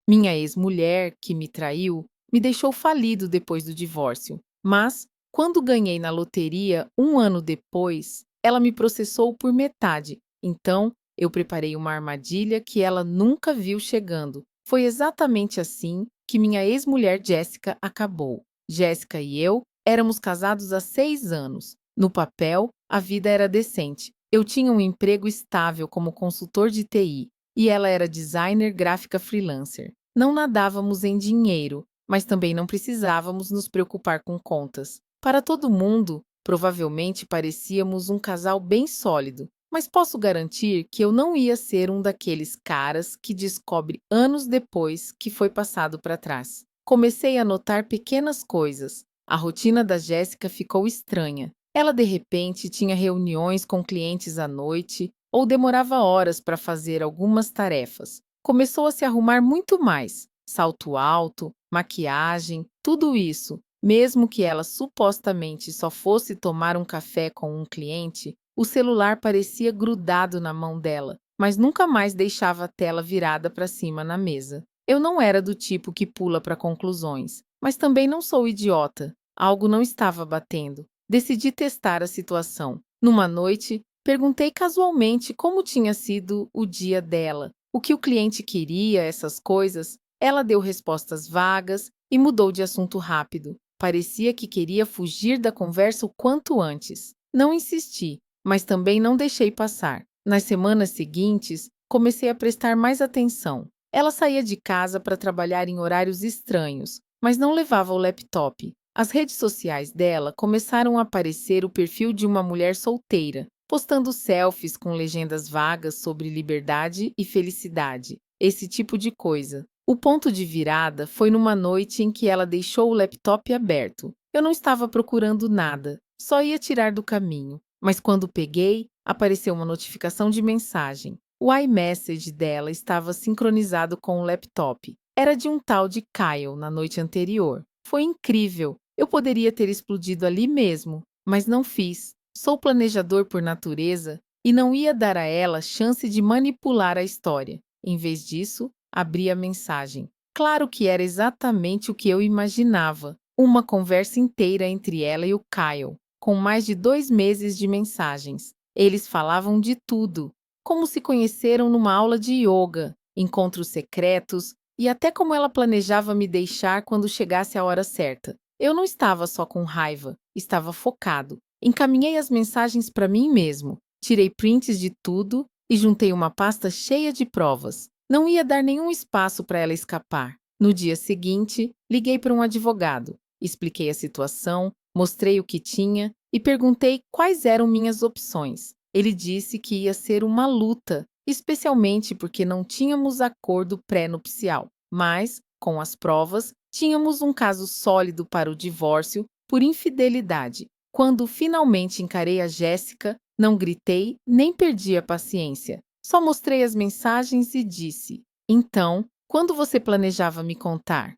Minha ex-mulher, que me traiu, me deixou falido depois do divórcio. Mas, quando ganhei na loteria um ano depois, ela me processou por metade. Então, eu preparei uma armadilha que ela nunca viu chegando. Foi exatamente assim que minha ex-mulher Jéssica acabou. Jéssica e eu éramos casados há 6 anos. No papel, a vida era decente. Eu tinha um emprego estável como consultor de TI e ela era designer gráfica freelancer. Não nadávamos em dinheiro, mas também não precisávamos nos preocupar com contas. Para todo mundo, provavelmente parecíamos um casal bem sólido, mas posso garantir que eu não ia ser um daqueles caras que descobre anos depois que foi passado para trás. Comecei a notar pequenas coisas. A rotina da Jéssica ficou estranha. Ela de repente tinha reuniões com clientes à noite ou demorava horas para fazer algumas tarefas. Começou a se arrumar muito mais, salto alto, maquiagem, tudo isso. Mesmo que ela supostamente só fosse tomar um café com um cliente, o celular parecia grudado na mão dela, mas nunca mais deixava a tela virada para cima na mesa. Eu não era do tipo que pula para conclusões, mas também não sou idiota. Algo não estava batendo. Decidi testar a situação. Numa noite, perguntei casualmente como tinha sido o dia dela, o que o cliente queria, essas coisas. Ela deu respostas vagas e mudou de assunto rápido. Parecia que queria fugir da conversa o quanto antes. Não insisti, mas também não deixei passar. Nas semanas seguintes, comecei a prestar mais atenção. Ela saía de casa para trabalhar em horários estranhos, mas não levava o laptop. As redes sociais dela começaram a aparecer o perfil de uma mulher solteira, postando selfies com legendas vagas sobre liberdade e felicidade, esse tipo de coisa. O ponto de virada foi numa noite em que ela deixou o laptop aberto. Eu não estava procurando nada, só ia tirar do caminho. Mas quando peguei, apareceu uma notificação de mensagem. O iMessage dela estava sincronizado com o laptop. Era de um tal de Kyle na noite anterior. Foi incrível. Eu poderia ter explodido ali mesmo, mas não fiz. Sou planejador por natureza e não ia dar a ela chance de manipular a história. Em vez disso, abri a mensagem. Claro que era exatamente o que eu imaginava. Uma conversa inteira entre ela e o Kyle, com mais de 2 meses de mensagens. Eles falavam de tudo, como se conheceram numa aula de yoga, encontros secretos e até como ela planejava me deixar quando chegasse a hora certa. Eu não estava só com raiva, estava focado. Encaminhei as mensagens para mim mesmo, tirei prints de tudo e juntei uma pasta cheia de provas. Não ia dar nenhum espaço para ela escapar. No dia seguinte, liguei para um advogado, expliquei a situação, mostrei o que tinha e perguntei quais eram minhas opções. Ele disse que ia ser uma luta, especialmente porque não tínhamos acordo pré-nupcial, mas, com as provas, tínhamos um caso sólido para o divórcio por infidelidade. Quando finalmente encarei a Jéssica, não gritei nem perdi a paciência. Só mostrei as mensagens e disse: Então, quando você planejava me contar?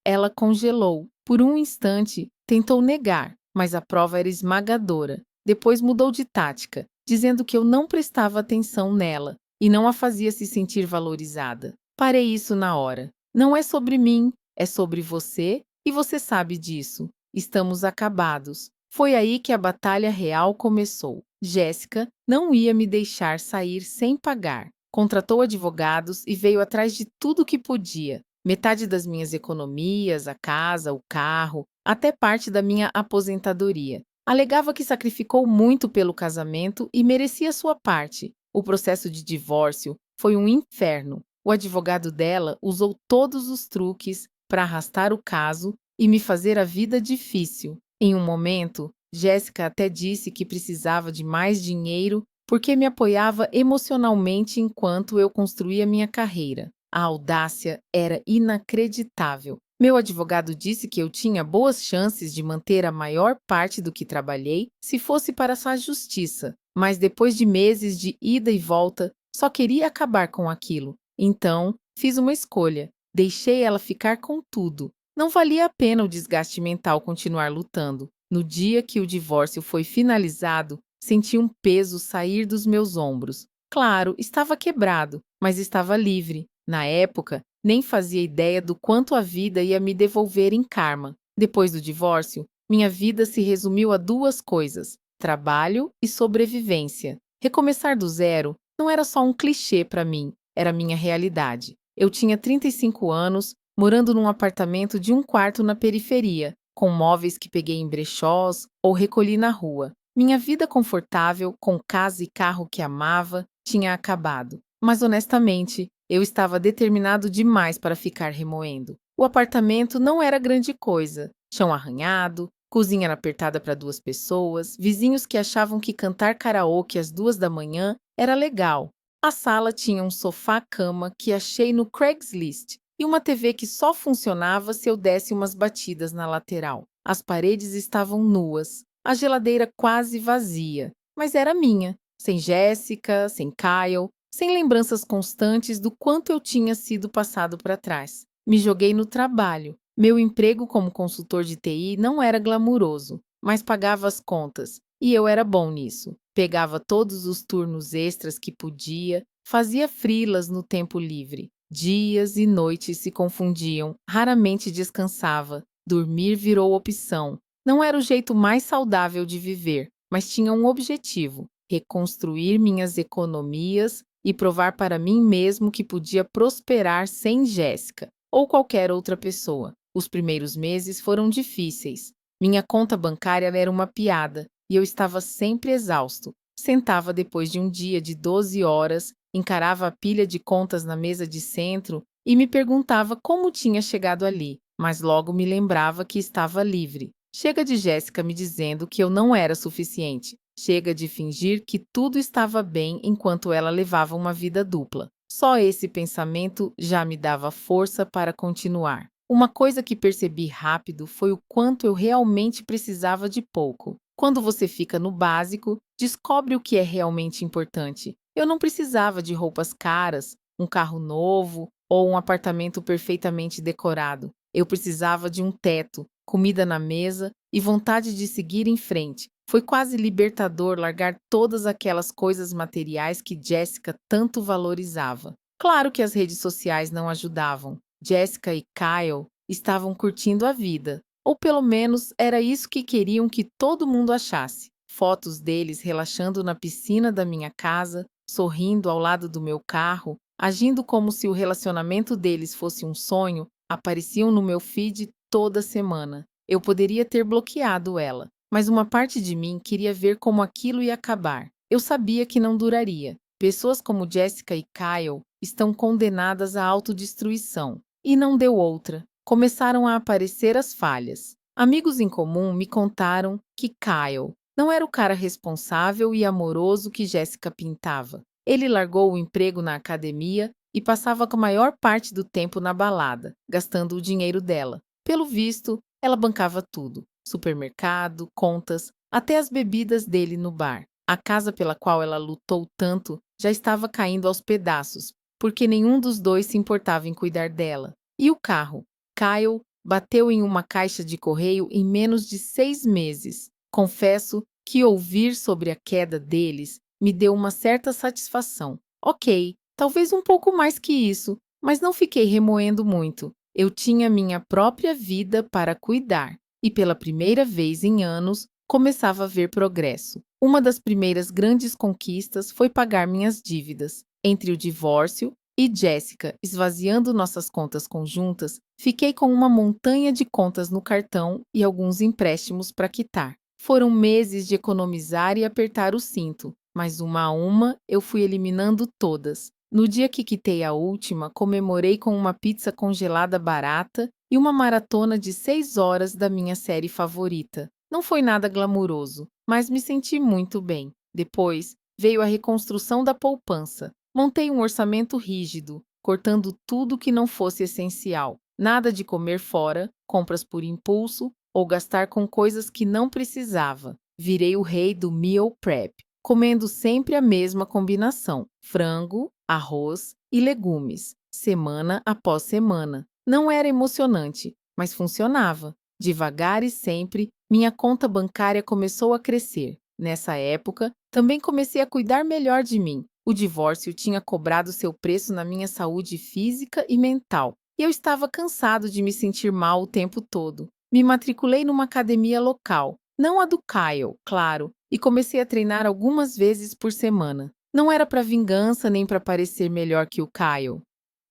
Ela congelou. Por um instante, tentou negar, mas a prova era esmagadora. Depois mudou de tática, dizendo que eu não prestava atenção nela e não a fazia se sentir valorizada. Parei isso na hora. Não é sobre mim, é sobre você e você sabe disso. Estamos acabados. Foi aí que a batalha real começou. Jéssica não ia me deixar sair sem pagar. Contratou advogados e veio atrás de tudo que podia. Metade das minhas economias, a casa, o carro, até parte da minha aposentadoria. Alegava que sacrificou muito pelo casamento e merecia sua parte. O processo de divórcio foi um inferno. O advogado dela usou todos os truques para arrastar o caso e me fazer a vida difícil. Em um momento, Jéssica até disse que precisava de mais dinheiro porque me apoiava emocionalmente enquanto eu construía minha carreira. A audácia era inacreditável. Meu advogado disse que eu tinha boas chances de manter a maior parte do que trabalhei se fosse para a justiça, mas depois de meses de ida e volta, só queria acabar com aquilo. Então, fiz uma escolha. Deixei ela ficar com tudo. Não valia a pena o desgaste mental continuar lutando. No dia que o divórcio foi finalizado, senti um peso sair dos meus ombros. Claro, estava quebrado, mas estava livre. Na época, nem fazia ideia do quanto a vida ia me devolver em karma. Depois do divórcio, minha vida se resumiu a duas coisas: trabalho e sobrevivência. Recomeçar do zero não era só um clichê para mim, era minha realidade. Eu tinha 35 anos, morando num apartamento de um quarto na periferia, com móveis que peguei em brechós ou recolhi na rua. Minha vida confortável, com casa e carro que amava, tinha acabado. Mas honestamente, eu estava determinado demais para ficar remoendo. O apartamento não era grande coisa. Chão arranhado, cozinha apertada para duas pessoas, vizinhos que achavam que cantar karaokê às 2 da manhã era legal. A sala tinha um sofá-cama que achei no Craigslist e uma TV que só funcionava se eu desse umas batidas na lateral. As paredes estavam nuas, a geladeira quase vazia, mas era minha, sem Jéssica, sem Kyle, sem lembranças constantes do quanto eu tinha sido passado para trás. Me joguei no trabalho. Meu emprego como consultor de TI não era glamuroso, mas pagava as contas, e eu era bom nisso. Pegava todos os turnos extras que podia, fazia freelas no tempo livre. Dias e noites se confundiam, raramente descansava. Dormir virou opção. Não era o jeito mais saudável de viver, mas tinha um objetivo: reconstruir minhas economias e provar para mim mesmo que podia prosperar sem Jéssica ou qualquer outra pessoa. Os primeiros meses foram difíceis. Minha conta bancária era uma piada e eu estava sempre exausto. Sentava depois de um dia de 12 horas, encarava a pilha de contas na mesa de centro e me perguntava como tinha chegado ali, mas logo me lembrava que estava livre. Chega de Jéssica me dizendo que eu não era suficiente. Chega de fingir que tudo estava bem enquanto ela levava uma vida dupla. Só esse pensamento já me dava força para continuar. Uma coisa que percebi rápido foi o quanto eu realmente precisava de pouco. Quando você fica no básico, descobre o que é realmente importante. Eu não precisava de roupas caras, um carro novo ou um apartamento perfeitamente decorado. Eu precisava de um teto, comida na mesa e vontade de seguir em frente. Foi quase libertador largar todas aquelas coisas materiais que Jéssica tanto valorizava. Claro que as redes sociais não ajudavam. Jéssica e Kyle estavam curtindo a vida, ou pelo menos era isso que queriam que todo mundo achasse. Fotos deles relaxando na piscina da minha casa, sorrindo ao lado do meu carro, agindo como se o relacionamento deles fosse um sonho, apareciam no meu feed toda semana. Eu poderia ter bloqueado ela, mas uma parte de mim queria ver como aquilo ia acabar. Eu sabia que não duraria. Pessoas como Jéssica e Kyle estão condenadas à autodestruição. E não deu outra. Começaram a aparecer as falhas. Amigos em comum me contaram que Kyle não era o cara responsável e amoroso que Jéssica pintava. Ele largou o emprego na academia e passava a maior parte do tempo na balada, gastando o dinheiro dela. Pelo visto, ela bancava tudo: supermercado, contas, até as bebidas dele no bar. A casa pela qual ela lutou tanto já estava caindo aos pedaços, porque nenhum dos dois se importava em cuidar dela. E o carro? Kyle bateu em uma caixa de correio em menos de 6 meses. Confesso que ouvir sobre a queda deles me deu uma certa satisfação. Ok, talvez um pouco mais que isso, mas não fiquei remoendo muito. Eu tinha minha própria vida para cuidar e, pela primeira vez em anos, começava a ver progresso. Uma das primeiras grandes conquistas foi pagar minhas dívidas. Entre o divórcio e Jéssica esvaziando nossas contas conjuntas, fiquei com uma montanha de contas no cartão e alguns empréstimos para quitar. Foram meses de economizar e apertar o cinto, mas uma a uma eu fui eliminando todas. No dia que quitei a última, comemorei com uma pizza congelada barata e uma maratona de 6 horas da minha série favorita. Não foi nada glamuroso, mas me senti muito bem. Depois veio a reconstrução da poupança. Montei um orçamento rígido, cortando tudo que não fosse essencial. Nada de comer fora, compras por impulso ou gastar com coisas que não precisava. Virei o rei do meal prep, comendo sempre a mesma combinação: frango, arroz e legumes, semana após semana. Não era emocionante, mas funcionava. Devagar e sempre, minha conta bancária começou a crescer. Nessa época, também comecei a cuidar melhor de mim. O divórcio tinha cobrado seu preço na minha saúde física e mental. e eu estava cansado de me sentir mal o tempo todo. Me matriculei numa academia local, não a do Kyle, claro, e comecei a treinar algumas vezes por semana. Não era para vingança nem para parecer melhor que o Kyle.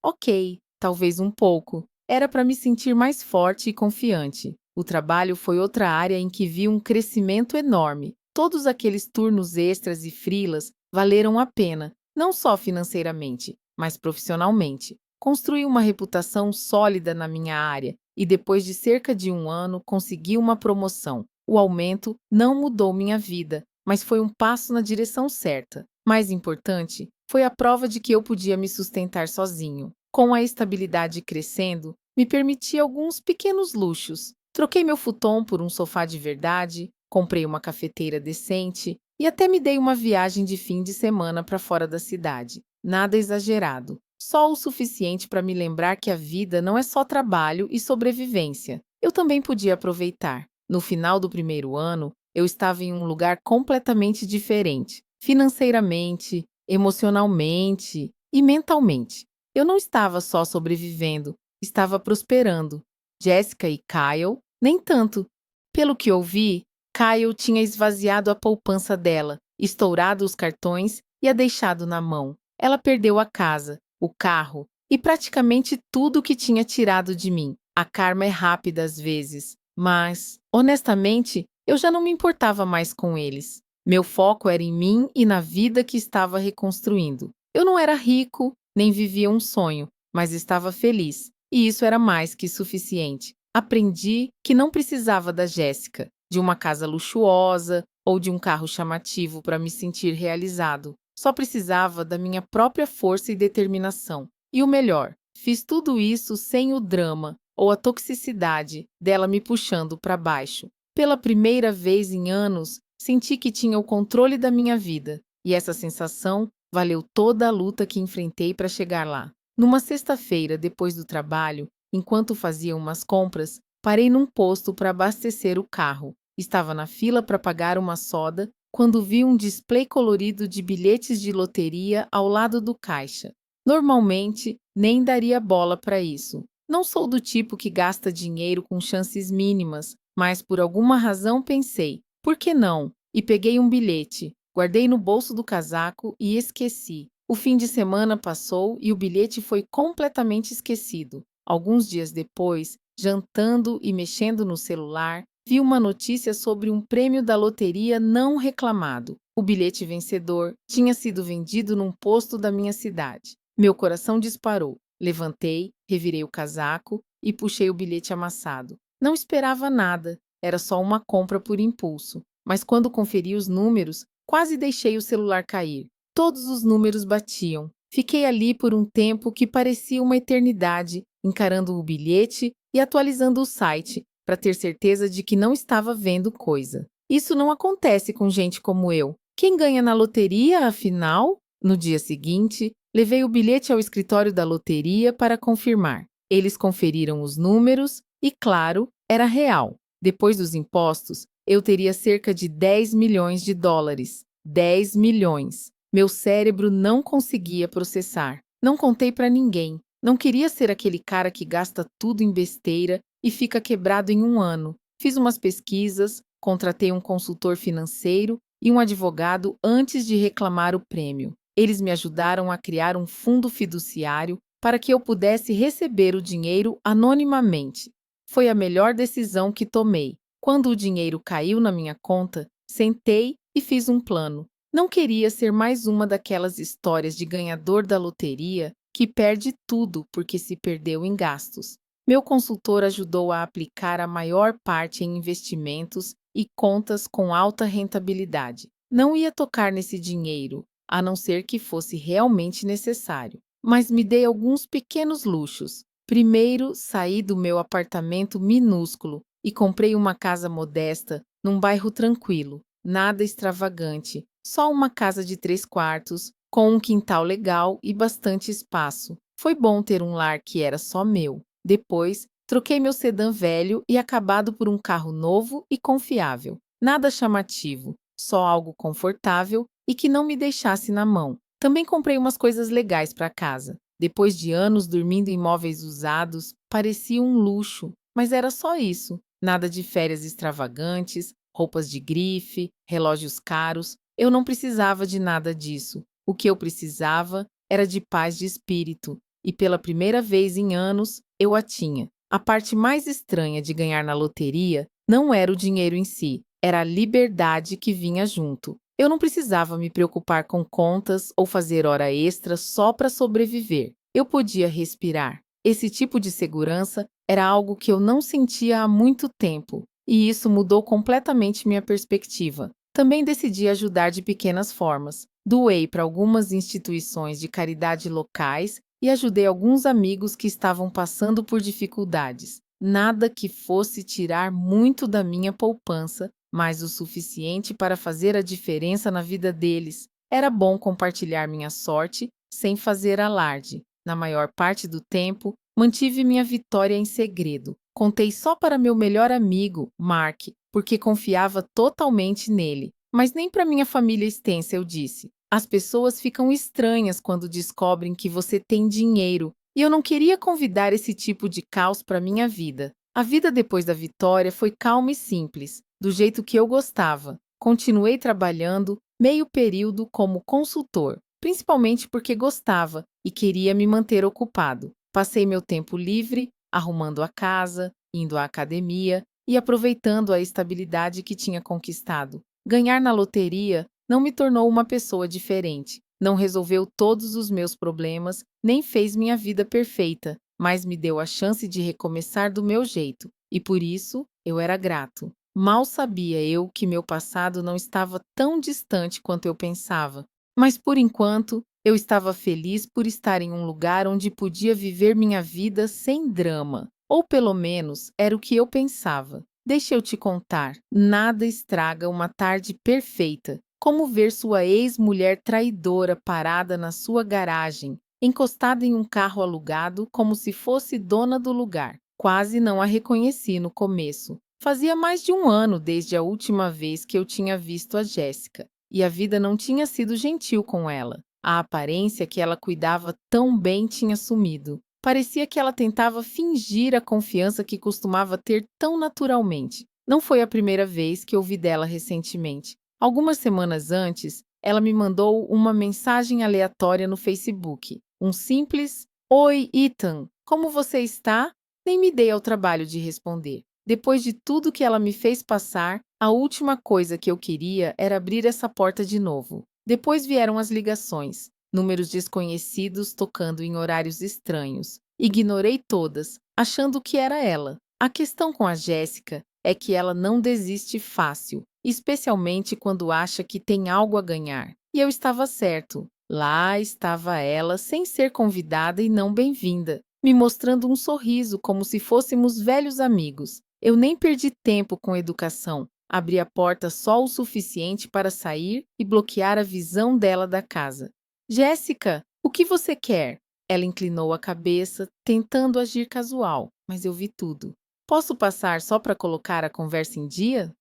Ok, talvez um pouco. Era para me sentir mais forte e confiante. O trabalho foi outra área em que vi um crescimento enorme. Todos aqueles turnos extras e freelas valeram a pena, não só financeiramente, mas profissionalmente. Construí uma reputação sólida na minha área e, depois de cerca de um ano, consegui uma promoção. O aumento não mudou minha vida, mas foi um passo na direção certa. Mais importante, foi a prova de que eu podia me sustentar sozinho. Com a estabilidade crescendo, me permiti alguns pequenos luxos. Troquei meu futon por um sofá de verdade, comprei uma cafeteira decente e até me dei uma viagem de fim de semana para fora da cidade. Nada exagerado, só o suficiente para me lembrar que a vida não é só trabalho e sobrevivência. Eu também podia aproveitar. No final do primeiro ano, eu estava em um lugar completamente diferente, financeiramente, emocionalmente e mentalmente. Eu não estava só sobrevivendo, estava prosperando. Jessica e Kyle, nem tanto. Pelo que ouvi, Kyle tinha esvaziado a poupança dela, estourado os cartões e a deixado na mão. Ela perdeu a casa, o carro e praticamente tudo que tinha tirado de mim. A karma é rápida às vezes, mas, honestamente, eu já não me importava mais com eles. Meu foco era em mim e na vida que estava reconstruindo. Eu não era rico, nem vivia um sonho, mas estava feliz, e isso era mais que suficiente. Aprendi que não precisava da Jéssica, de uma casa luxuosa ou de um carro chamativo para me sentir realizado. Só precisava da minha própria força e determinação. E o melhor, fiz tudo isso sem o drama ou a toxicidade dela me puxando para baixo. Pela primeira vez em anos, senti que tinha o controle da minha vida, e essa sensação valeu toda a luta que enfrentei para chegar lá. Numa sexta-feira, depois do trabalho, enquanto fazia umas compras, parei num posto para abastecer o carro. Estava na fila para pagar uma soda quando vi um display colorido de bilhetes de loteria ao lado do caixa. Normalmente, nem daria bola para isso. Não sou do tipo que gasta dinheiro com chances mínimas, mas por alguma razão pensei, por que não? E peguei um bilhete, guardei no bolso do casaco e esqueci. O fim de semana passou e o bilhete foi completamente esquecido. Alguns dias depois, jantando e mexendo no celular, vi uma notícia sobre um prêmio da loteria não reclamado. O bilhete vencedor tinha sido vendido num posto da minha cidade. Meu coração disparou. Levantei, revirei o casaco e puxei o bilhete amassado. Não esperava nada, era só uma compra por impulso. Mas quando conferi os números, quase deixei o celular cair. Todos os números batiam. Fiquei ali por um tempo que parecia uma eternidade, encarando o bilhete e atualizando o site, para ter certeza de que não estava vendo coisa. Isso não acontece com gente como eu. Quem ganha na loteria, afinal? No dia seguinte, levei o bilhete ao escritório da loteria para confirmar. Eles conferiram os números e, claro, era real. Depois dos impostos, eu teria cerca de 10 milhões de dólares. 10 milhões. Meu cérebro não conseguia processar. Não contei para ninguém. Não queria ser aquele cara que gasta tudo em besteira e fica quebrado em um ano. Fiz umas pesquisas, contratei um consultor financeiro e um advogado antes de reclamar o prêmio. Eles me ajudaram a criar um fundo fiduciário para que eu pudesse receber o dinheiro anonimamente. Foi a melhor decisão que tomei. Quando o dinheiro caiu na minha conta, sentei e fiz um plano. Não queria ser mais uma daquelas histórias de ganhador da loteria que perde tudo porque se perdeu em gastos. Meu consultor ajudou a aplicar a maior parte em investimentos e contas com alta rentabilidade. Não ia tocar nesse dinheiro, a não ser que fosse realmente necessário. Mas me dei alguns pequenos luxos. Primeiro, saí do meu apartamento minúsculo e comprei uma casa modesta num bairro tranquilo, nada extravagante, só uma casa de 3 quartos, com um quintal legal e bastante espaço. Foi bom ter um lar que era só meu. Depois, troquei meu sedã velho e acabado por um carro novo e confiável. Nada chamativo, só algo confortável e que não me deixasse na mão. Também comprei umas coisas legais para casa. Depois de anos dormindo em móveis usados, parecia um luxo, mas era só isso. Nada de férias extravagantes, roupas de grife, relógios caros. Eu não precisava de nada disso. O que eu precisava era de paz de espírito, e pela primeira vez em anos eu a tinha. A parte mais estranha de ganhar na loteria não era o dinheiro em si, era a liberdade que vinha junto. Eu não precisava me preocupar com contas ou fazer hora extra só para sobreviver. Eu podia respirar. Esse tipo de segurança era algo que eu não sentia há muito tempo, e isso mudou completamente minha perspectiva. Também decidi ajudar de pequenas formas. Doei para algumas instituições de caridade locais e ajudei alguns amigos que estavam passando por dificuldades. Nada que fosse tirar muito da minha poupança, mas o suficiente para fazer a diferença na vida deles. Era bom compartilhar minha sorte sem fazer alarde. Na maior parte do tempo, mantive minha vitória em segredo. Contei só para meu melhor amigo, Mark, porque confiava totalmente nele. Mas nem para minha família extensa eu disse. As pessoas ficam estranhas quando descobrem que você tem dinheiro, e eu não queria convidar esse tipo de caos para minha vida. A vida depois da vitória foi calma e simples, do jeito que eu gostava. Continuei trabalhando meio período como consultor, principalmente porque gostava e queria me manter ocupado. Passei meu tempo livre, arrumando a casa, indo à academia e aproveitando a estabilidade que tinha conquistado. Ganhar na loteria não me tornou uma pessoa diferente, não resolveu todos os meus problemas, nem fez minha vida perfeita, mas me deu a chance de recomeçar do meu jeito, e por isso eu era grato. Mal sabia eu que meu passado não estava tão distante quanto eu pensava, mas por enquanto eu estava feliz por estar em um lugar onde podia viver minha vida sem drama, ou pelo menos era o que eu pensava. Deixa eu te contar, nada estraga uma tarde perfeita, como ver sua ex-mulher traidora parada na sua garagem, encostada em um carro alugado como se fosse dona do lugar. Quase não a reconheci no começo. Fazia mais de um ano desde a última vez que eu tinha visto a Jéssica, e a vida não tinha sido gentil com ela. A aparência que ela cuidava tão bem tinha sumido. Parecia que ela tentava fingir a confiança que costumava ter tão naturalmente. Não foi a primeira vez que ouvi dela recentemente. Algumas semanas antes, ela me mandou uma mensagem aleatória no Facebook. Um simples "Oi, Ethan, como você está?" Nem me dei ao trabalho de responder. Depois de tudo que ela me fez passar, a última coisa que eu queria era abrir essa porta de novo. Depois vieram as ligações, números desconhecidos tocando em horários estranhos. Ignorei todas, achando que era ela. A questão com a Jéssica é que ela não desiste fácil, especialmente quando acha que tem algo a ganhar. E eu estava certo. Lá estava ela, sem ser convidada e não bem-vinda, me mostrando um sorriso como se fôssemos velhos amigos. Eu nem perdi tempo com educação. Abri a porta só o suficiente para sair e bloquear a visão dela da casa. Jéssica, o que você quer? Ela inclinou a cabeça, tentando agir casual, mas eu vi tudo. Posso passar só para colocar a conversa em dia?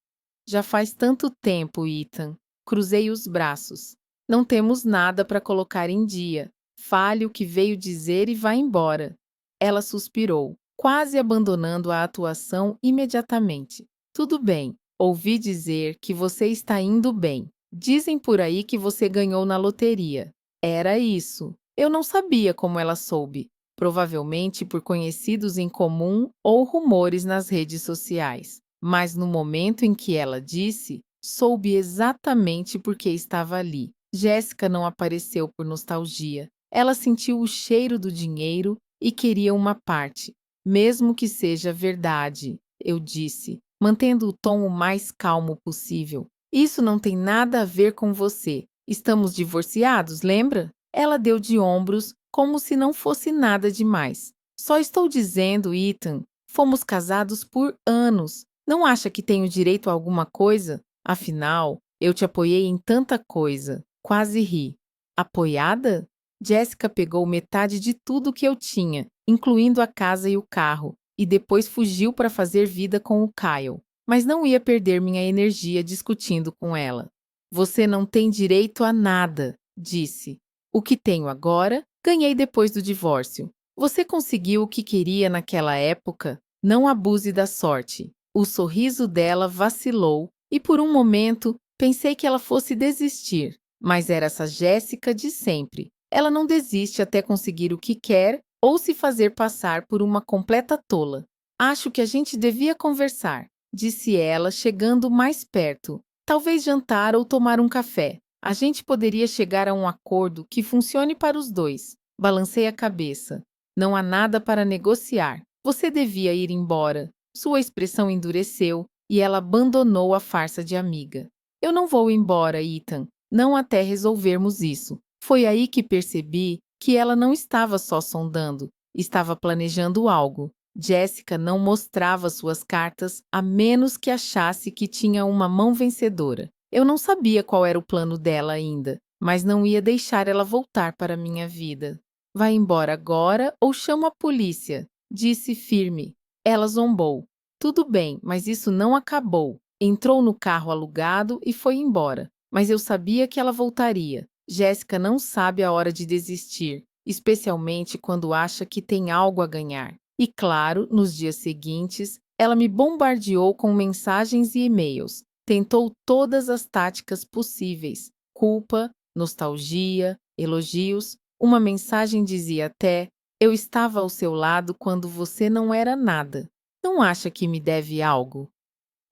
Já faz tanto tempo, Ethan. Cruzei os braços. Não temos nada para colocar em dia. Fale o que veio dizer e vá embora. Ela suspirou, quase abandonando a atuação imediatamente. Tudo bem. Ouvi dizer que você está indo bem. Dizem por aí que você ganhou na loteria. Era isso. Eu não sabia como ela soube. Provavelmente por conhecidos em comum ou rumores nas redes sociais. Mas no momento em que ela disse, soube exatamente por que estava ali. Jéssica não apareceu por nostalgia. Ela sentiu o cheiro do dinheiro e queria uma parte. Mesmo que seja verdade, eu disse, mantendo o tom o mais calmo possível. Isso não tem nada a ver com você. Estamos divorciados, lembra? Ela deu de ombros, como se não fosse nada demais. Só estou dizendo, Ethan, fomos casados por anos. Não acha que tenho direito a alguma coisa? Afinal, eu te apoiei em tanta coisa. Quase ri. Apoiada? Jéssica pegou metade de tudo que eu tinha, incluindo a casa e o carro, e depois fugiu para fazer vida com o Kyle. Mas não ia perder minha energia discutindo com ela. Você não tem direito a nada, disse. O que tenho agora Ganhei depois do divórcio. Você conseguiu o que queria naquela época? Não abuse da sorte. O sorriso dela vacilou e por um momento pensei que ela fosse desistir, mas era essa Jéssica de sempre. Ela não desiste até conseguir o que quer ou se fazer passar por uma completa tola. Acho que a gente devia conversar, disse ela, chegando mais perto. Talvez jantar ou tomar um café. A gente poderia chegar a um acordo que funcione para os dois. Balancei a cabeça. Não há nada para negociar. Você devia ir embora. Sua expressão endureceu e ela abandonou a farsa de amiga. Eu não vou embora, Ethan. Não até resolvermos isso. Foi aí que percebi que ela não estava só sondando, estava planejando algo. Jéssica não mostrava suas cartas a menos que achasse que tinha uma mão vencedora. Eu não sabia qual era o plano dela ainda, mas não ia deixar ela voltar para minha vida. Vai embora agora ou chamo a polícia, disse firme. Ela zombou. Tudo bem, mas isso não acabou. Entrou no carro alugado e foi embora. Mas eu sabia que ela voltaria. Jéssica não sabe a hora de desistir, especialmente quando acha que tem algo a ganhar. E claro, nos dias seguintes, ela me bombardeou com mensagens e e-mails. Tentou todas as táticas possíveis: culpa, nostalgia, elogios. Uma mensagem dizia até: eu estava ao seu lado quando você não era nada. Não acha que me deve algo?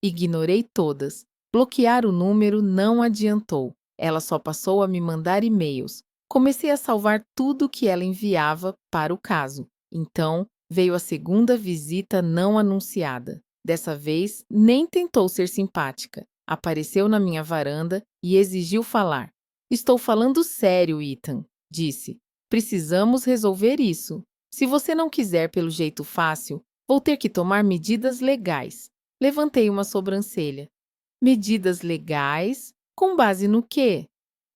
Ignorei todas. Bloquear o número não adiantou. Ela só passou a me mandar e-mails. Comecei a salvar tudo que ela enviava para o caso. Então, veio a segunda visita não anunciada. Dessa vez, nem tentou ser simpática. Apareceu na minha varanda e exigiu falar. Estou falando sério, Ethan, disse. Precisamos resolver isso. Se você não quiser pelo jeito fácil, vou ter que tomar medidas legais. Levantei uma sobrancelha. Medidas legais? Com base no quê?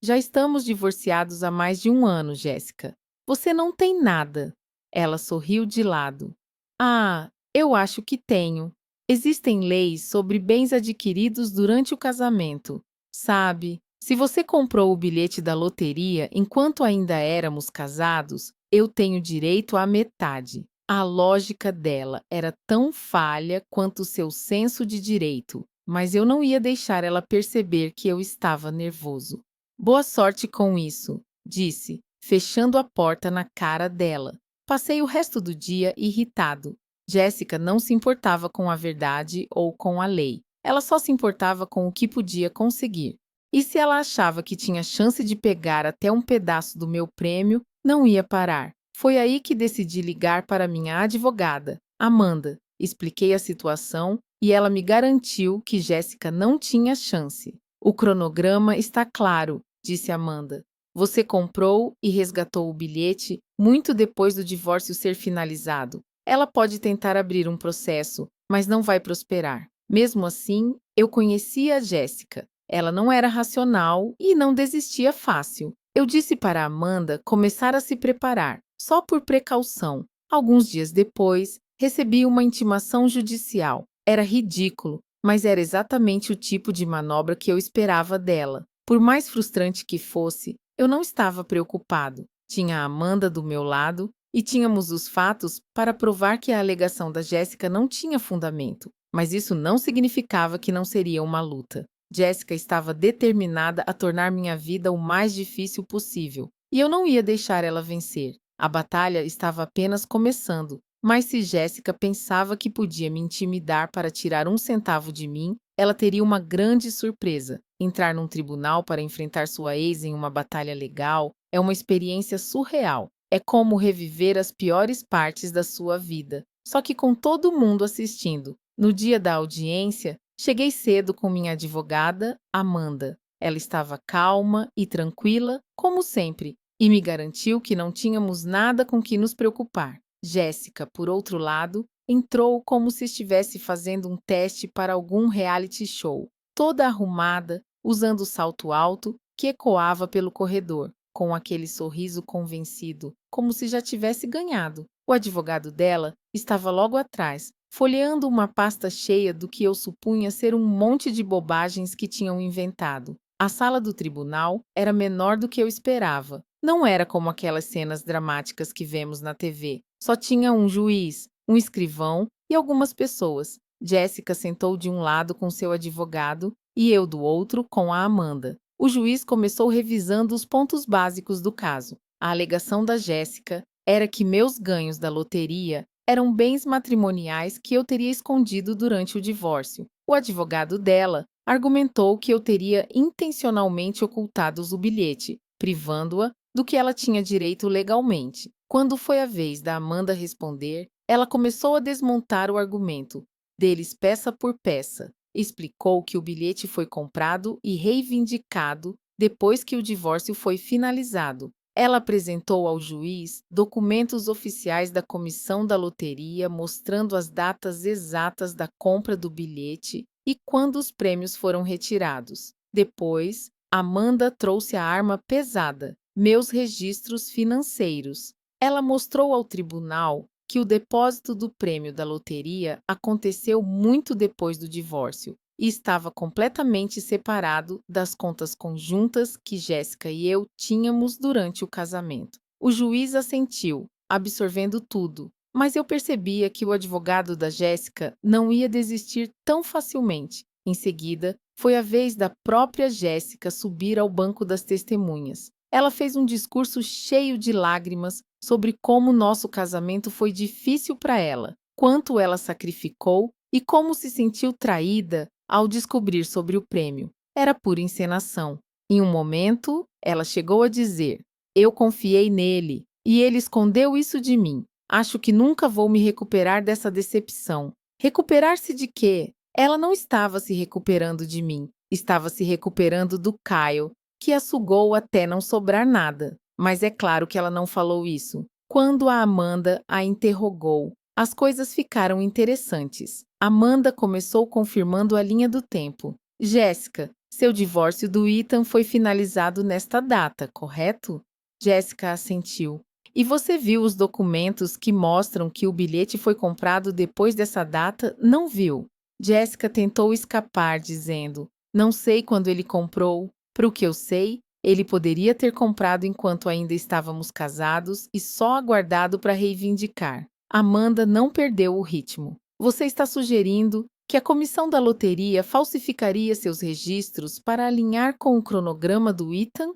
Já estamos divorciados há mais de um ano, Jéssica. Você não tem nada. Ela sorriu de lado. Ah, eu acho que tenho. Existem leis sobre bens adquiridos durante o casamento. Sabe, se você comprou o bilhete da loteria enquanto ainda éramos casados, eu tenho direito à metade. A lógica dela era tão falha quanto seu senso de direito, mas eu não ia deixar ela perceber que eu estava nervoso. Boa sorte com isso, disse, fechando a porta na cara dela. Passei o resto do dia irritado. Jéssica não se importava com a verdade ou com a lei. Ela só se importava com o que podia conseguir. E se ela achava que tinha chance de pegar até um pedaço do meu prêmio, não ia parar. Foi aí que decidi ligar para minha advogada, Amanda. Expliquei a situação e ela me garantiu que Jéssica não tinha chance. O cronograma está claro, disse Amanda. Você comprou e resgatou o bilhete muito depois do divórcio ser finalizado. Ela pode tentar abrir um processo, mas não vai prosperar. Mesmo assim, eu conhecia a Jéssica. Ela não era racional e não desistia fácil. Eu disse para Amanda começar a se preparar, só por precaução. Alguns dias depois, recebi uma intimação judicial. Era ridículo, mas era exatamente o tipo de manobra que eu esperava dela. Por mais frustrante que fosse, eu não estava preocupado. Tinha a Amanda do meu lado e tínhamos os fatos para provar que a alegação da Jéssica não tinha fundamento. Mas isso não significava que não seria uma luta. Jéssica estava determinada a tornar minha vida o mais difícil possível, e eu não ia deixar ela vencer. A batalha estava apenas começando, mas se Jéssica pensava que podia me intimidar para tirar um centavo de mim, ela teria uma grande surpresa. Entrar num tribunal para enfrentar sua ex em uma batalha legal é uma experiência surreal. É como reviver as piores partes da sua vida, só que com todo mundo assistindo. No dia da audiência, cheguei cedo com minha advogada, Amanda. Ela estava calma e tranquila, como sempre, e me garantiu que não tínhamos nada com que nos preocupar. Jéssica, por outro lado, entrou como se estivesse fazendo um teste para algum reality show, toda arrumada, usando o salto alto que ecoava pelo corredor, com aquele sorriso convencido, como se já tivesse ganhado. O advogado dela estava logo atrás, folheando uma pasta cheia do que eu supunha ser um monte de bobagens que tinham inventado. A sala do tribunal era menor do que eu esperava. Não era como aquelas cenas dramáticas que vemos na TV. Só tinha um juiz, um escrivão e algumas pessoas. Jéssica sentou de um lado com seu advogado e eu do outro com a Amanda. O juiz começou revisando os pontos básicos do caso. A alegação da Jéssica era que meus ganhos da loteria eram bens matrimoniais que eu teria escondido durante o divórcio. O advogado dela argumentou que eu teria intencionalmente ocultado o bilhete, privando-a do que ela tinha direito legalmente. Quando foi a vez da Amanda responder, ela começou a desmontar o argumento deles peça por peça. Explicou que o bilhete foi comprado e reivindicado depois que o divórcio foi finalizado. Ela apresentou ao juiz documentos oficiais da comissão da loteria mostrando as datas exatas da compra do bilhete e quando os prêmios foram retirados. Depois, Amanda trouxe a arma pesada, meus registros financeiros. Ela mostrou ao tribunal que o depósito do prêmio da loteria aconteceu muito depois do divórcio e estava completamente separado das contas conjuntas que Jéssica e eu tínhamos durante o casamento. O juiz assentiu, absorvendo tudo, mas eu percebia que o advogado da Jéssica não ia desistir tão facilmente. Em seguida, foi a vez da própria Jéssica subir ao banco das testemunhas. Ela fez um discurso cheio de lágrimas sobre como nosso casamento foi difícil para ela, quanto ela sacrificou e como se sentiu traída ao descobrir sobre o prêmio. Era pura encenação. Em um momento, ela chegou a dizer: "Eu confiei nele e ele escondeu isso de mim. Acho que nunca vou me recuperar dessa decepção." Recuperar-se de quê? Ela não estava se recuperando de mim, estava se recuperando do Kyle, que a sugou até não sobrar nada. Mas é claro que ela não falou isso. Quando a Amanda a interrogou, as coisas ficaram interessantes. Amanda começou confirmando a linha do tempo. Jéssica, seu divórcio do Ethan foi finalizado nesta data, correto? Jéssica assentiu. E você viu os documentos que mostram que o bilhete foi comprado depois dessa data? Não viu? Jéssica tentou escapar, dizendo: "Não sei quando ele comprou. Para o que eu sei, ele poderia ter comprado enquanto ainda estávamos casados e só aguardado para reivindicar." Amanda não perdeu o ritmo. Você está sugerindo que a comissão da loteria falsificaria seus registros para alinhar com o cronograma do Ethan?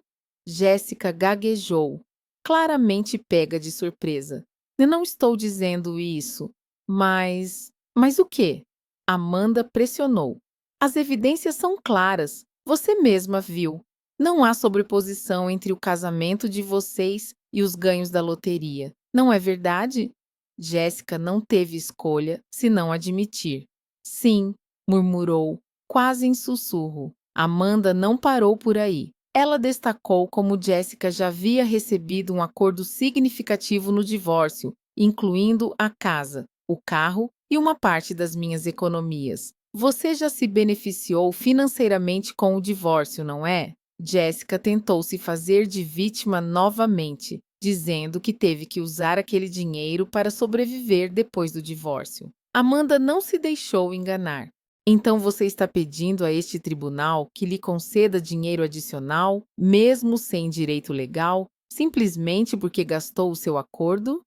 Jéssica gaguejou, claramente pega de surpresa. Eu não estou dizendo isso, mas... Mas o quê? Amanda pressionou. As evidências são claras. Você mesma viu. Não há sobreposição entre o casamento de vocês e os ganhos da loteria. Não é verdade? Jéssica não teve escolha senão admitir. Sim, murmurou, quase em sussurro. Amanda não parou por aí. Ela destacou como Jéssica já havia recebido um acordo significativo no divórcio, incluindo a casa, o carro e uma parte das minhas economias. Você já se beneficiou financeiramente com o divórcio, não é? Jéssica tentou se fazer de vítima novamente, dizendo que teve que usar aquele dinheiro para sobreviver depois do divórcio. Amanda não se deixou enganar. Então você está pedindo a este tribunal que lhe conceda dinheiro adicional, mesmo sem direito legal, simplesmente porque gastou o seu acordo?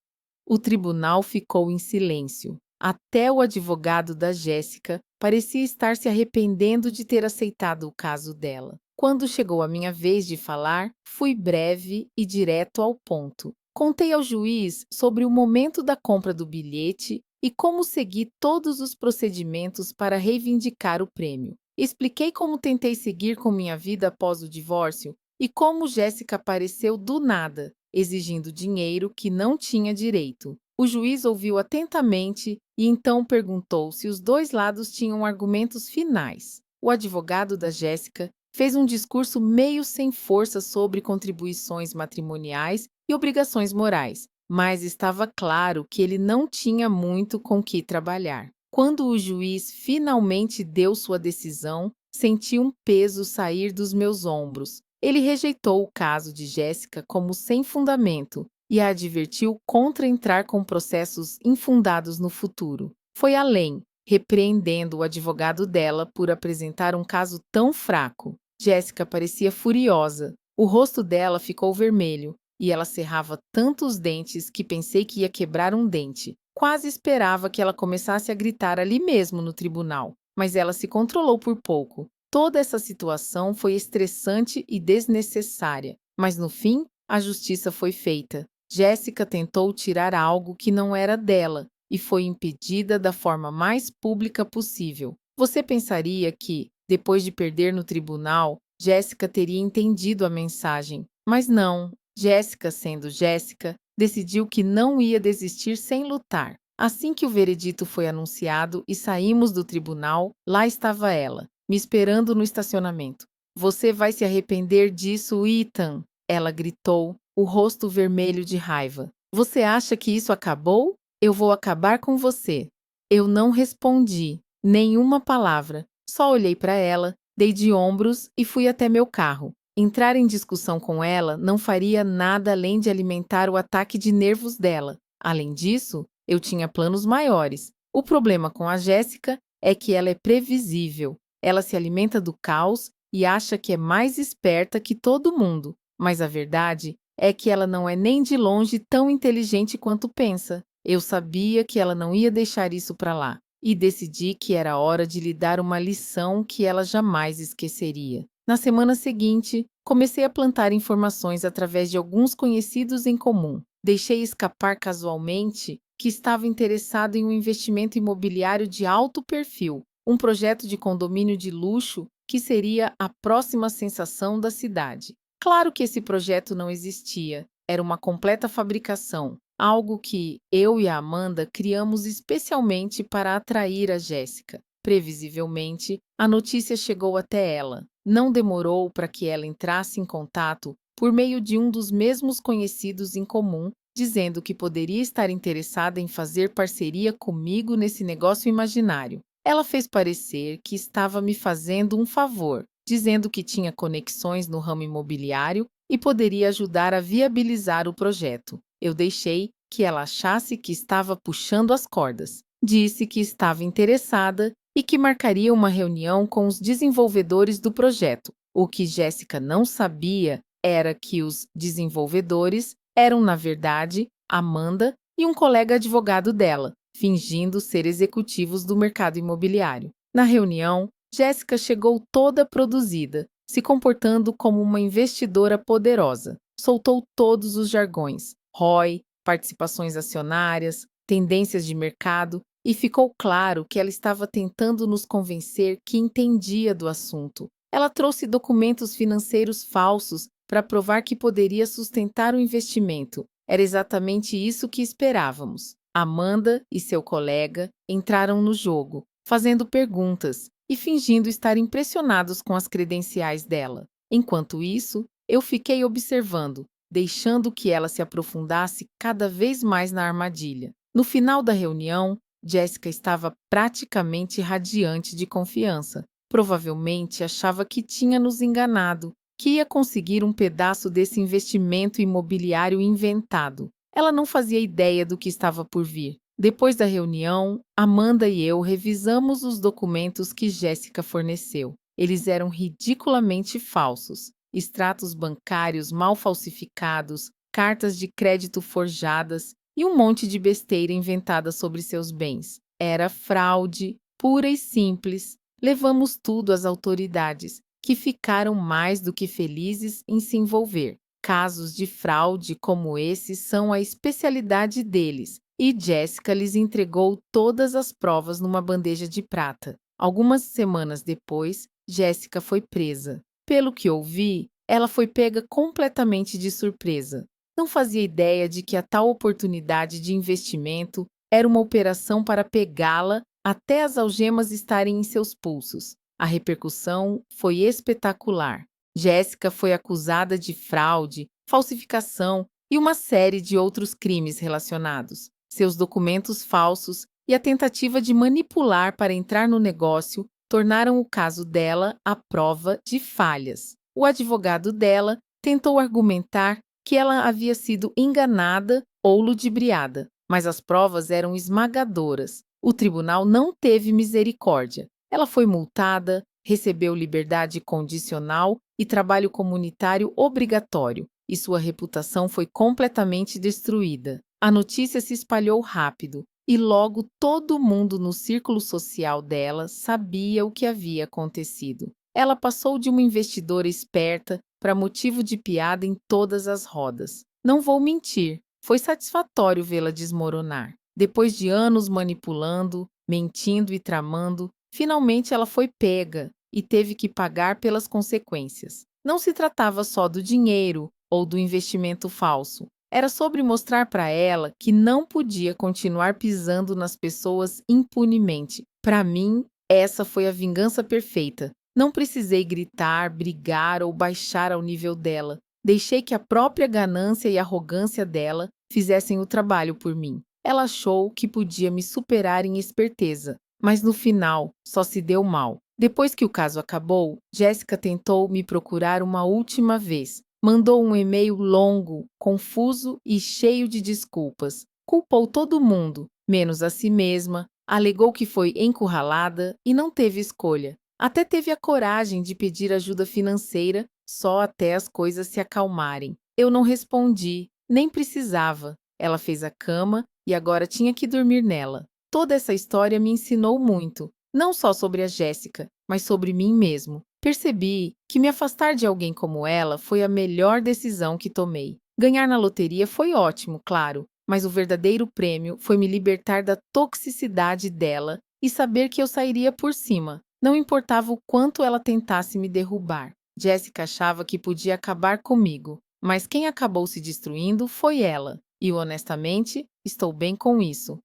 O tribunal ficou em silêncio. Até o advogado da Jéssica parecia estar se arrependendo de ter aceitado o caso dela. Quando chegou a minha vez de falar, fui breve e direto ao ponto. Contei ao juiz sobre o momento da compra do bilhete e como segui todos os procedimentos para reivindicar o prêmio. Expliquei como tentei seguir com minha vida após o divórcio e como Jéssica apareceu do nada, exigindo dinheiro que não tinha direito. O juiz ouviu atentamente e então perguntou se os dois lados tinham argumentos finais. O advogado da Jéssica fez um discurso meio sem força sobre contribuições matrimoniais e obrigações morais, mas estava claro que ele não tinha muito com que trabalhar. Quando o juiz finalmente deu sua decisão, senti um peso sair dos meus ombros. Ele rejeitou o caso de Jéssica como sem fundamento e a advertiu contra entrar com processos infundados no futuro. Foi além, repreendendo o advogado dela por apresentar um caso tão fraco. Jéssica parecia furiosa. O rosto dela ficou vermelho e ela cerrava tanto os dentes que pensei que ia quebrar um dente. Quase esperava que ela começasse a gritar ali mesmo no tribunal, mas ela se controlou por pouco. Toda essa situação foi estressante e desnecessária, mas no fim, a justiça foi feita. Jéssica tentou tirar algo que não era dela e foi impedida da forma mais pública possível. Você pensaria que, depois de perder no tribunal, Jéssica teria entendido a mensagem, mas não. Jéssica, sendo Jéssica, decidiu que não ia desistir sem lutar. Assim que o veredito foi anunciado e saímos do tribunal, lá estava ela, me esperando no estacionamento. Você vai se arrepender disso, Ethan, ela gritou, o rosto vermelho de raiva. Você acha que isso acabou? Eu vou acabar com você. Eu não respondi nenhuma palavra, só olhei para ela, dei de ombros e fui até meu carro. Entrar em discussão com ela não faria nada além de alimentar o ataque de nervos dela. Além disso, eu tinha planos maiores. O problema com a Jéssica é que ela é previsível. Ela se alimenta do caos e acha que é mais esperta que todo mundo. Mas a verdade é que ela não é nem de longe tão inteligente quanto pensa. Eu sabia que ela não ia deixar isso para lá e decidi que era hora de lhe dar uma lição que ela jamais esqueceria. Na semana seguinte, comecei a plantar informações através de alguns conhecidos em comum. Deixei escapar casualmente que estava interessado em um investimento imobiliário de alto perfil, um projeto de condomínio de luxo que seria a próxima sensação da cidade. Claro que esse projeto não existia, era uma completa fabricação, algo que eu e a Amanda criamos especialmente para atrair a Jéssica. Previsivelmente, a notícia chegou até ela. Não demorou para que ela entrasse em contato por meio de um dos mesmos conhecidos em comum, dizendo que poderia estar interessada em fazer parceria comigo nesse negócio imaginário. Ela fez parecer que estava me fazendo um favor, dizendo que tinha conexões no ramo imobiliário e poderia ajudar a viabilizar o projeto. Eu deixei que ela achasse que estava puxando as cordas. Disse que estava interessada e que marcaria uma reunião com os desenvolvedores do projeto. O que Jéssica não sabia era que os desenvolvedores eram, na verdade, Amanda e um colega advogado dela, fingindo ser executivos do mercado imobiliário. Na reunião, Jéssica chegou toda produzida, se comportando como uma investidora poderosa. Soltou todos os jargões: ROI, participações acionárias, tendências de mercado, e ficou claro que ela estava tentando nos convencer que entendia do assunto. Ela trouxe documentos financeiros falsos para provar que poderia sustentar o investimento. Era exatamente isso que esperávamos. Amanda e seu colega entraram no jogo, fazendo perguntas e fingindo estar impressionados com as credenciais dela. Enquanto isso, eu fiquei observando, deixando que ela se aprofundasse cada vez mais na armadilha. No final da reunião, Jéssica estava praticamente radiante de confiança. Provavelmente achava que tinha nos enganado, que ia conseguir um pedaço desse investimento imobiliário inventado. Ela não fazia ideia do que estava por vir. Depois da reunião, Amanda e eu revisamos os documentos que Jéssica forneceu. Eles eram ridiculamente falsos. Extratos bancários mal falsificados, cartas de crédito forjadas e um monte de besteira inventada sobre seus bens. Era fraude, pura e simples. Levamos tudo às autoridades, que ficaram mais do que felizes em se envolver. Casos de fraude como esse são a especialidade deles, e Jéssica lhes entregou todas as provas numa bandeja de prata. Algumas semanas depois, Jéssica foi presa. Pelo que ouvi, ela foi pega completamente de surpresa. Não fazia ideia de que a tal oportunidade de investimento era uma operação para pegá-la até as algemas estarem em seus pulsos. A repercussão foi espetacular. Jéssica foi acusada de fraude, falsificação e uma série de outros crimes relacionados. Seus documentos falsos e a tentativa de manipular para entrar no negócio tornaram o caso dela a prova de falhas. O advogado dela tentou argumentar que ela havia sido enganada ou ludibriada, mas as provas eram esmagadoras. O tribunal não teve misericórdia. Ela foi multada, recebeu liberdade condicional e trabalho comunitário obrigatório. e sua reputação foi completamente destruída. A notícia se espalhou rápido e logo todo mundo no círculo social dela sabia o que havia acontecido. Ela passou de uma investidora esperta para motivo de piada em todas as rodas. Não vou mentir, foi satisfatório vê-la desmoronar. Depois de anos manipulando, mentindo e tramando, finalmente ela foi pega e teve que pagar pelas consequências. Não se tratava só do dinheiro ou do investimento falso. Era sobre mostrar para ela que não podia continuar pisando nas pessoas impunemente. Para mim, essa foi a vingança perfeita. Não precisei gritar, brigar ou baixar ao nível dela. Deixei que a própria ganância e arrogância dela fizessem o trabalho por mim. Ela achou que podia me superar em esperteza, mas no final só se deu mal. Depois que o caso acabou, Jéssica tentou me procurar uma última vez. Mandou um e-mail longo, confuso e cheio de desculpas. Culpou todo mundo, menos a si mesma, alegou que foi encurralada e não teve escolha. Até teve a coragem de pedir ajuda financeira só até as coisas se acalmarem. Eu não respondi, nem precisava. Ela fez a cama e agora tinha que dormir nela. Toda essa história me ensinou muito, não só sobre a Jéssica, mas sobre mim mesmo. Percebi que me afastar de alguém como ela foi a melhor decisão que tomei. Ganhar na loteria foi ótimo, claro, mas o verdadeiro prêmio foi me libertar da toxicidade dela e saber que eu sairia por cima. Não importava o quanto ela tentasse me derrubar. Jéssica achava que podia acabar comigo, mas quem acabou se destruindo foi ela. E honestamente, estou bem com isso.